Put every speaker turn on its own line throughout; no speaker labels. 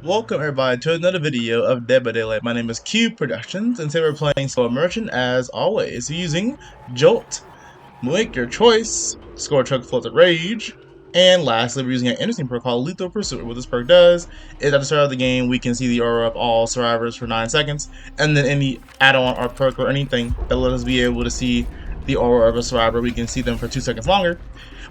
Welcome everybody to another video of Dead by Daylight. My name is Cubeproductions, and today we're playing Solo Merchant as always, using Jolt, Make Your Choice, Score Truck Floated Rage, and lastly we're using an interesting perk called Lethal Pursuit. What this perk does is at the start of the game we can see the aura of all survivors for 9 seconds, and then any add-on or perk or anything that let us be able to see the aura of a survivor, we can see them for 2 seconds longer.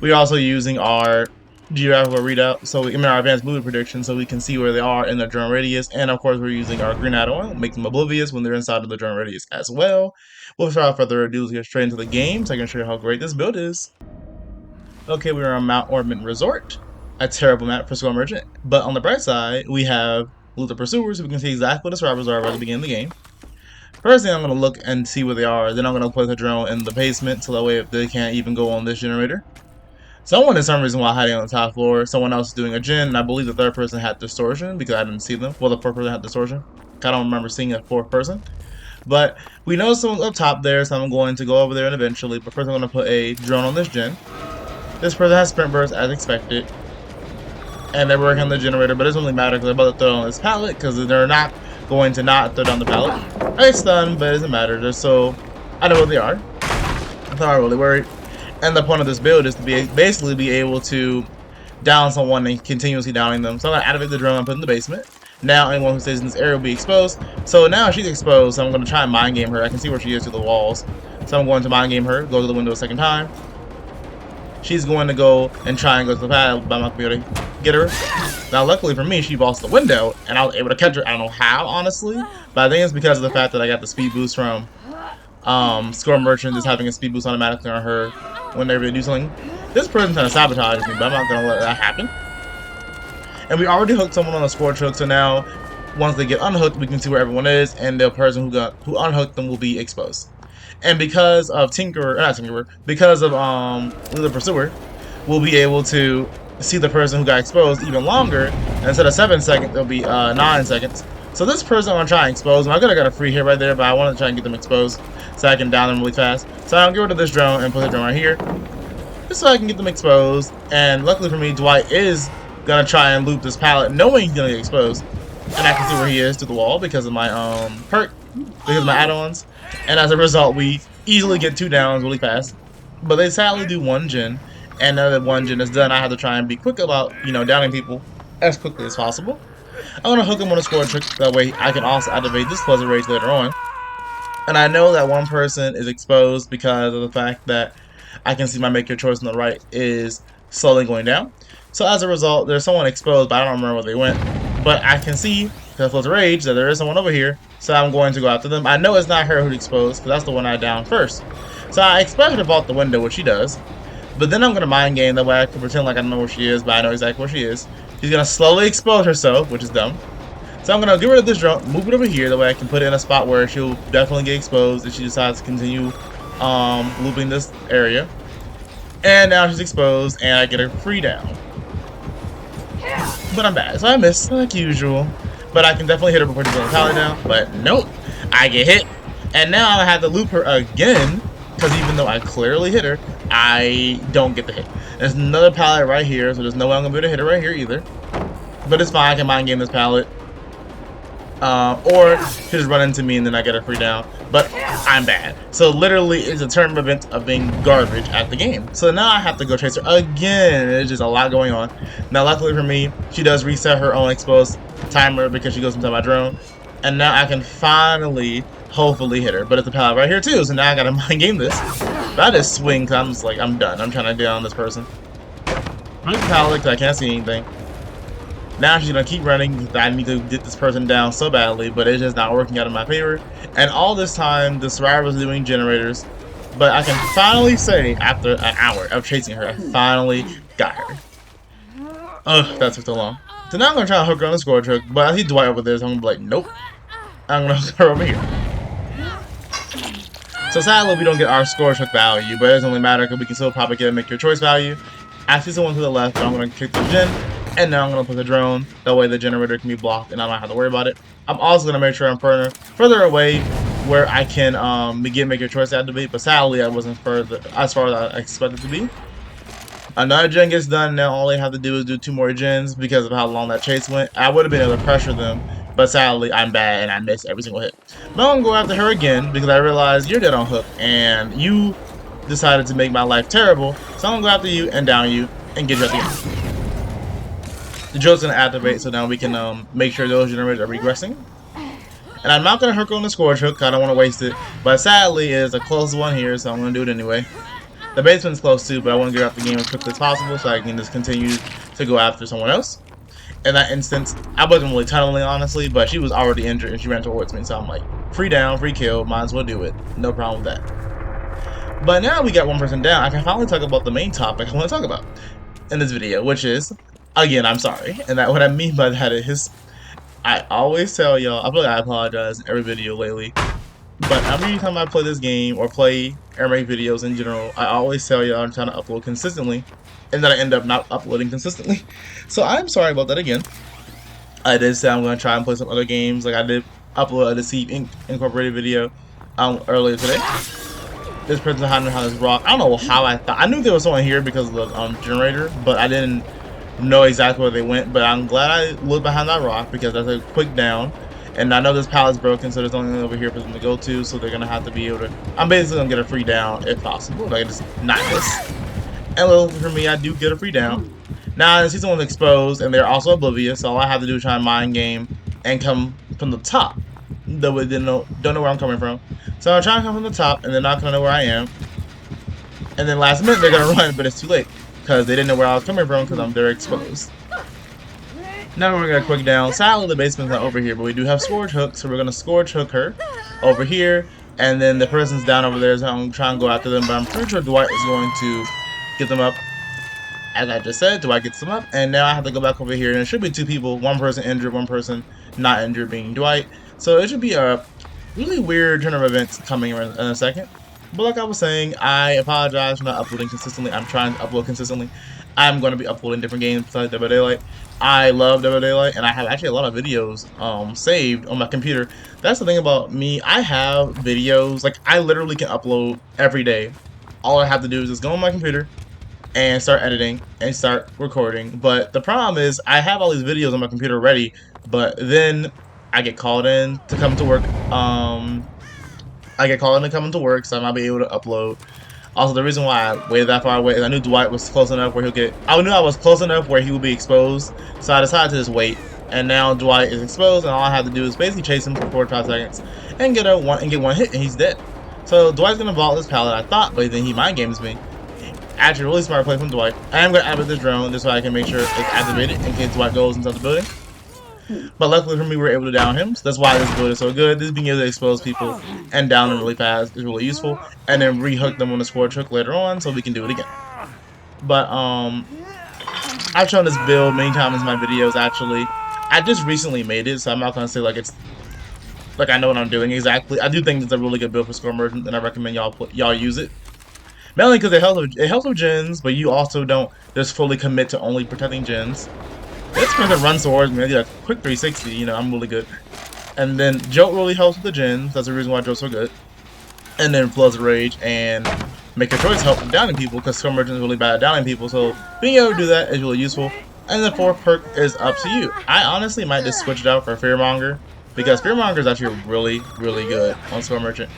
We're also using our geographical readout, so in our advanced movement prediction, so we can see where they are in the drone radius, and of course we're using our green add-on, make them oblivious when they're inside of the drone radius as well. Without further ado, let's get straight into the game so I can show you how great this build is. Okay, we're on Mount Ormond Resort, a terrible map for Solo Merchant, but on the bright side, we have Lethal Pursuers, so we can see exactly what the survivors are at the beginning of the game. First thing I'm going to look and see where they are, then I'm going to place a drone in the basement, so that way if they can't even go on this generator. Someone, for some reason, while hiding on the top floor, someone else is doing a gen, and I believe the third person had distortion because I didn't see them. Well, the fourth person had distortion. I don't remember seeing a fourth person. But we know someone's up top there, so I'm going to go over there and eventually. But first I'm going to put a drone on this gen. This person has sprint burst as expected. And they're working on the generator, but it doesn't really matter because they're about to throw on this pallet because they're not going to not throw down the pallet. They're stunned, but it doesn't matter. They're so... I know where they are. I'm not really worried. And the point of this build is to basically be able to down someone and continuously downing them. So I'm going to activate the drone and put it in the basement. Now anyone who stays in this area will be exposed. So now she's exposed, so I'm going to try and mind game her. I can see where she is through the walls. So I'm going to mind game her, go to the window a second time. She's going to go and try and go to the pad, but I'm not going to be able to get her. Now luckily for me, she lost the window, and I was able to catch her. I don't know how, honestly, but I think it's because of the fact that I got the speed boost from Score Merchant is having a speed boost automatically on her whenever they do something. This person's trying to sabotage me, but I'm not going to let that happen. And we already hooked someone on the score truck, so now once they get unhooked, we can see where everyone is, and the person who unhooked them will be exposed. And because of because of Lethal Pursuer, we'll be able to see the person who got exposed even longer. And instead of 7 seconds, it'll be 9 seconds. So this person I'm gonna try and expose them. I could have got a free hit right there, but I wanted to try and get them exposed so I can down them really fast. So I'm gonna get rid of this drone and put the drone right here, just so I can get them exposed. And luckily for me, Dwight is gonna try and loop this pallet, knowing he's gonna get exposed. And I can see where he is through the wall because of my perk, because of my add-ons. And as a result, we easily get 2 downs really fast. But they sadly do 1 gen, and now that 1 gen is done, I have to try and be quick about downing people as quickly as possible. I'm going to hook him on a score trick, that way I can also activate this Pleasant Rage later on. And I know that one person is exposed because of the fact that I can see my Make Your Choice on the right is slowly going down. So as a result, there's someone exposed, but I don't remember where they went. But I can see, because of Pleasant Rage, that there is someone over here, so I'm going to go after them. I know it's not her who's exposed, because that's the one I downed first. So I expect her to vault the window, which she does. But then I'm going to mind game, that way I can pretend like I don't know where she is, but I know exactly where she is. She's going to slowly expose herself, which is dumb. So I'm going to get rid of this drone, move it over here, that way I can put it in a spot where she'll definitely get exposed if she decides to continue looping this area. And now she's exposed, and I get her free down. But I'm bad, so I miss, like usual. But I can definitely hit her before she goes pallet down. But nope, I get hit. And now I have to loop her again, because even though I clearly hit her, I don't get the hit. There's another pallet right here, so there's no way I'm going to be able to hit her right here either. But it's fine, I can mind game this pallet. Or she just run into me and then I get a free down. But I'm bad. So literally it's a tournament event of being garbage at the game. So now I have to go chase her again. There's just a lot going on. Now luckily for me, she does reset her own exposed timer because she goes inside my drone. And now I can finally, hopefully hit her. But it's a pallet right here too, so now I gotta mind game this. But I just swing because I'm just like, I'm done. I'm trying to down this person. I'm just pallet because I can't see anything. Now she's gonna keep running. I need to get this person down so badly, but it's just not working out in my favor. And all this time, the survivors are doing generators. But I can finally say, after an hour of chasing her, I finally got her. Ugh, that took so long. So now I'm gonna try to hook her on the score truck, but I see Dwight over there, so I'm gonna be like, nope. I'm gonna hook her over here. So sadly, we don't get our score truck value, but it doesn't really matter because we can still probably get a Make Your Choice value. I see someone to the left, but I'm gonna kick the gen. And now I'm going to put the drone, that way the generator can be blocked and I don't have to worry about it. I'm also going to make sure I'm further away where I can begin Make Your Choice activate, but sadly I wasn't further as far as I expected to be. Another gen gets done. Now all they have to do is do 2 more gens because of how long that chase went. I would have been able to pressure them, but sadly I'm bad and I missed every single hit. But I'm gonna go after her again because I realized you're dead on hook and you decided to make my life terrible. So I'm gonna go after you and down you and get you at the end. The joke's gonna activate, so now we can make sure those generators are regressing. And I'm not gonna hook on the scourge hook, 'cause I don't want to waste it. But sadly, it's a close one here, so I'm gonna do it anyway. The basement's close too, but I want to get out the game as quickly as possible so I can just continue to go after someone else. In that instance, I wasn't really tunneling honestly, but she was already injured and she ran towards me, so I'm like, free down, free kill, might as well do it. No problem with that. But now we got one person down, I can finally talk about the main topic I want to talk about in this video, which is, again, I'm sorry. And that what I mean by that is, I always tell y'all, I feel like I apologize in every video lately, but every time I play this game or play or make videos in general, I always tell y'all I'm trying to upload consistently, and then I end up not uploading consistently. So I'm sorry about that again. I did say I'm going to try and play some other games, like I did upload a Deceive Inc. Incorporated video earlier today. This person hiding behind this rock. I don't know how I thought. I knew there was someone here because of the generator, but I didn't know exactly where they went. But I'm glad I looked behind that rock because that's a quick down. And I know this pallet's broken, so there's only over here for them to go to, so they're gonna have to be able to. I'm basically gonna get a free down if possible. If I can just knock this. And little for me, I do get a free down. Now I see someone's exposed, and they're also oblivious, so all I have to do is try and mind game and come from the top. Though they don't know where I'm coming from. So I'm trying to come from the top, and they're not gonna know where I am. And then last minute they're gonna run, but it's too late because they didn't know where I was coming from because they're exposed. Now we're gonna quick down. Sadly, the basement's not over here, but we do have scourge hooks, so we're gonna scourge hook her over here, and then the person's down over there, so I'm gonna try and go after them. But I'm pretty sure Dwight is going to get them up. As I just said, Dwight gets them up, and now I have to go back over here, and it should be 2 people, 1 person injured, 1 person not injured, being Dwight. So it should be a really weird turn of events coming in a second. But like I was saying, I apologize for not uploading consistently. I'm trying to upload consistently. I'm going to be uploading different games besides Dead by Daylight. I love Dead by Daylight, and I have actually a lot of videos saved on my computer. That's the thing about me. I have videos, like I literally can upload every day. All I have to do is just go on my computer and start editing and start recording. But the problem is I have all these videos on my computer ready, but then I get called in to come to work. I get called in to come into work, so I might be able to upload. Also, the reason why I waited that far away is I knew Dwight was close enough where I knew I was close enough where he would be exposed, so I decided to just wait. And now Dwight is exposed, and all I have to do is basically chase him for 45 seconds and get one hit, and he's dead. So Dwight's gonna vault this pallet, I thought, but then he mind games me. Actually, really smart play from Dwight. I am gonna activate this drone just so I can make sure it's activated in case Dwight goes inside the building. But luckily for me, we were able to down him, so that's why this build is so good. This being able to expose people and down them really fast is really useful, and then re-hook them on the scourge hook later on so we can do it again. But I've shown this build many times in my videos actually. I just recently made it, so I'm not gonna say like it's like I know what I'm doing exactly. I do think it's a really good build for Score Merchant, and I recommend y'all use it. Mainly because it helps with gens, but you also don't just fully commit to only protecting gens. This person runs towards me. I did a quick 360, you know, I'm really good. And then Jolt really helps with the gens. That's the reason why Jolt's so good. And then Floods of Rage and Make Your Choice help with downing people because Scrum Merchant is really bad at downing people. So being able to do that is really useful. And the 4th perk is up to you. I honestly might just switch it out for Fearmonger because Fearmonger is actually really, really good on Scrum Merchant.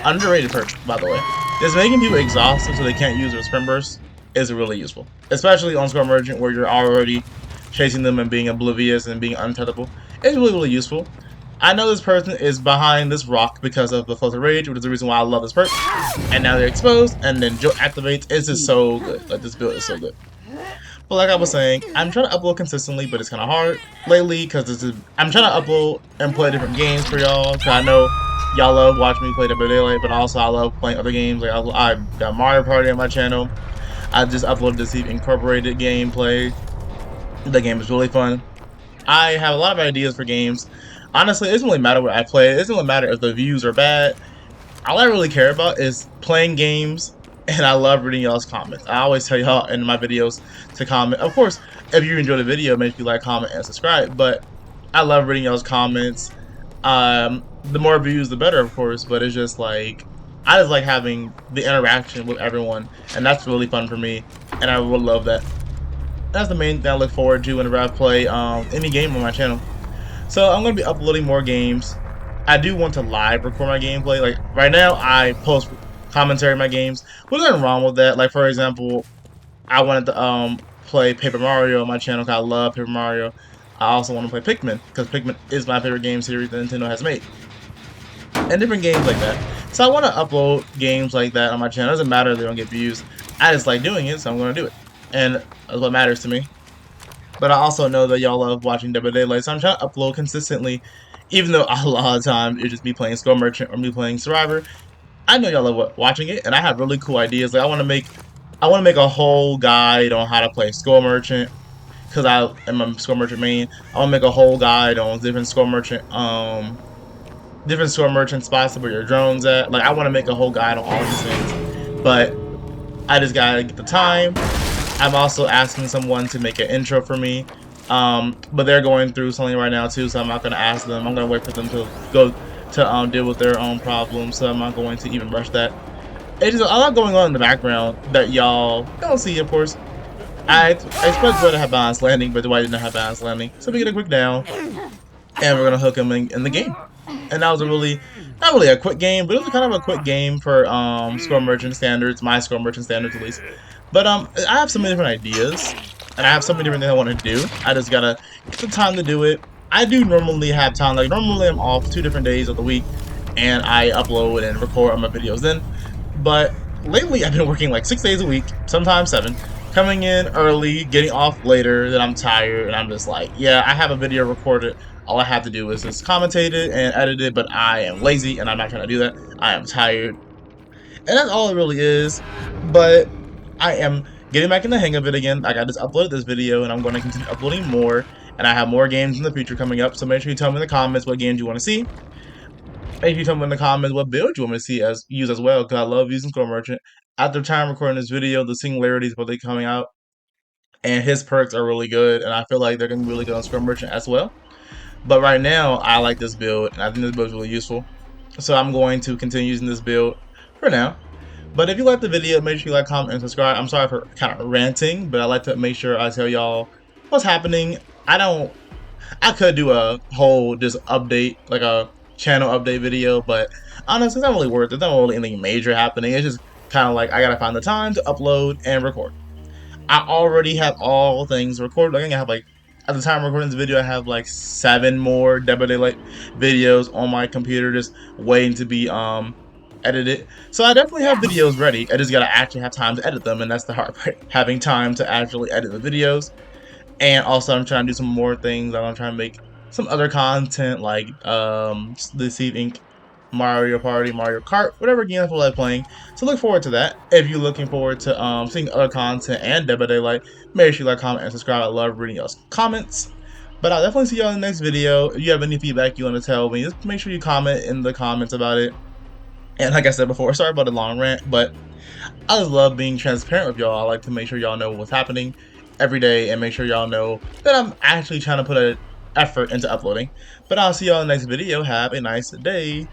Underrated perk, by the way. Just making people exhausted so they can't use their Sprint Burst is really useful. Especially on Scrum Merchant where you're already chasing them and being oblivious and being untouchable. It's really, really useful. I know this person is behind this rock because of the Flood of Rage, which is the reason why I love this perk. And now they're exposed, and then Jolt activates. It's just so good. Like, this build is so good. But like I was saying, I'm trying to upload consistently, but it's kind of hard lately because I'm trying to upload and play different games for y'all. Because I know y'all love watching me play Dead by Daylight, but also I love playing other games. Like I've got Mario Party on my channel. I just uploaded Deceive Incorporated gameplay. The game is really fun. I have a lot of ideas for games. Honestly, it doesn't really matter what I play. It doesn't really matter if the views are bad. All I really care about is playing games, and I love reading y'all's comments. I always tell y'all in my videos to comment. Of course, if you enjoy the video, make sure you like, comment, and subscribe. But I love reading y'all's comments. The more views, the better, of course. But it's just like I just like having the interaction with everyone, and that's really fun for me. and I would love that. That's the main thing I look forward to whenever I play any game on my channel. So I'm going to be uploading more games. I do want to live record my gameplay. Like right now, I post commentary on my games. There's nothing wrong with that. Like for example, I wanted to play Paper Mario on my channel because I love Paper Mario. I also want to play Pikmin because Pikmin is my favorite game series that Nintendo has made, and different games like that. So I want to upload games like that on my channel. It doesn't matter if they don't get views. I just like doing it, so I'm going to do it, and that's what matters to me. But I also know that y'all love watching Dead by Daylight, so I'm trying to upload consistently, even though a lot of times it's just me playing Skull Merchant or me playing Survivor. I know y'all love watching it, and I have really cool ideas. Like I want to make a whole guide on how to play Skull Merchant, because I am a Skull Merchant main. I want to make a whole guide on different Skull Merchant spots where your drones at. Like I want to make a whole guide on all these things, but I just gotta get the time. I'm also asking someone to make an intro for me, but they're going through something right now too, so I'm not gonna ask them. I'm gonna wait for them to go to deal with their own problems, so I'm not going to even rush that. It's just a lot going on in the background that y'all don't see, of course. I expect Dwight to have balance landing, but Dwight didn't have balance landing, so we get a quick down, and we're gonna hook him in the game. And that was a really, not really a quick game, but it was kind of a quick game for Skull Merchant standards, my Skull Merchant standards at least. But I have so many different ideas, and I have so many different things I want to do. I just gotta get the time to do it. I do normally have time, like normally I'm off 2 different days of the week, and I upload and record my videos then. But lately I've been working like 6 days a week, sometimes 7, coming in early, getting off later, then I'm tired, and I'm just like, yeah, I have a video recorded. All I have to do is just commentate it and edit it, but I am lazy, and I'm not trying to do that. I am tired. And that's all it really is. But I am getting back in the hang of it again. Like I just uploaded this video, and I'm going to continue uploading more. And I have more games in the future coming up, so make sure you tell me in the comments what games you want to see. Make sure you tell me in the comments what build you want me to see use as well, because I love using Skull Merchant. At the time recording this video, the singularities will be coming out, and his perks are really good, and I feel like they're going to be really good on Skull Merchant as well. But right now, I like this build, and I think this build is really useful. So I'm going to continue using this build for now. But if you like the video, make sure you like, comment, and subscribe. I'm sorry for kind of ranting, but I like to make sure I tell y'all what's happening. I could do a whole just update, like a channel update video, but honestly, it's not really worth it. There's not really anything major happening. It's just kind of like I gotta find the time to upload and record. I already have all things recorded. I think I have like, at the time of recording this video, I have like 7 more Dead by Daylight videos on my computer just waiting to be edited. So I definitely have videos ready. I just gotta actually have time to edit them, and that's the hard part. Having time to actually edit the videos. And also I'm trying to do some more things. I'm trying to make some other content like this evening, Mario Party, Mario Kart, whatever game I feel like playing. So look forward to that. If you're looking forward to seeing other content and Dead by Daylight, make sure you like, comment, and subscribe. I love reading y'all's comments. But I'll definitely see y'all in the next video. If you have any feedback you want to tell me, just make sure you comment in the comments about it. And like I said before, sorry about the long rant, but I just love being transparent with y'all. I like to make sure y'all know what's happening every day and make sure y'all know that I'm actually trying to put an effort into uploading. But I'll see y'all in the next video. Have a nice day.